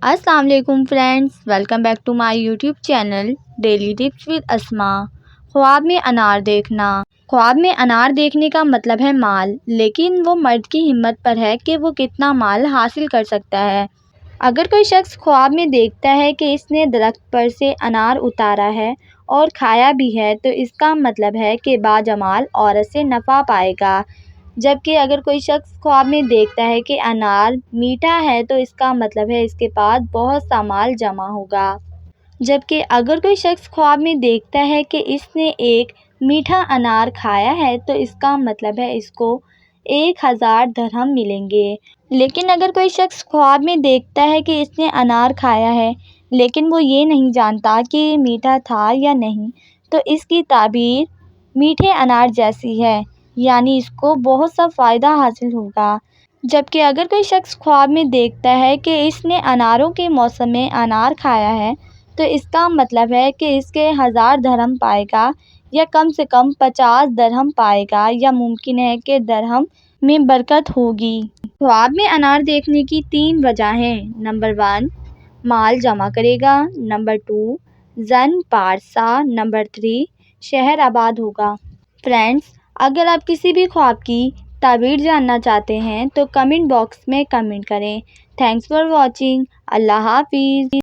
السلام علیکم friends, welcome back to my YouTube channel daily tips with Asma. خواب میں انار دیکھنا۔ خواب میں انار دیکھنے کا مطلب ہے مال، لیکن وہ مرد کی ہمت پر ہے کہ وہ کتنا مال حاصل کر سکتا ہے۔ اگر کوئی شخص خواب میں دیکھتا ہے کہ اس نے درخت پر سے انار اتارا ہے اور کھایا بھی ہے تو اس کا مطلب ہے کہ باجمال عورت سے نفع پائے گا، جبکہ اگر کوئی شخص خواب میں دیکھتا ہے کہ انار میٹھا ہے تو اس کا مطلب ہے اس کے پاس بہت سا مال جمع ہوگا۔ جبکہ اگر کوئی شخص خواب میں دیکھتا ہے کہ اس نے ایک میٹھا انار کھایا ہے تو اس کا مطلب ہے اس کو 1000 درہم ملیں گے۔ لیکن اگر کوئی شخص خواب میں دیکھتا ہے کہ اس نے انار کھایا ہے لیکن وہ یہ نہیں جانتا کہ یہ میٹھا تھا یا نہیں، تو اس کی تعبیر میٹھے انار جیسی ہے، یعنی اس کو بہت سا فائدہ حاصل ہوگا۔ جبکہ اگر کوئی شخص خواب میں دیکھتا ہے کہ اس نے اناروں کے موسم میں انار کھایا ہے تو اس کا مطلب ہے کہ اس کے 1000 درہم پائے گا، یا کم سے کم 50 درہم پائے گا، یا ممکن ہے کہ درہم میں برکت ہوگی۔ خواب میں انار دیکھنے کی 3 وجہیں: نمبر 1 مال جمع کرے گا، نمبر 2 زن پارسا، نمبر 3 شہر آباد ہوگا۔ فرینڈز، اگر آپ کسی بھی خواب کی تعبیر جاننا چاہتے ہیں تو کمنٹ باکس میں کمنٹ کریں۔ Thanks for watching. اللہ حافظ۔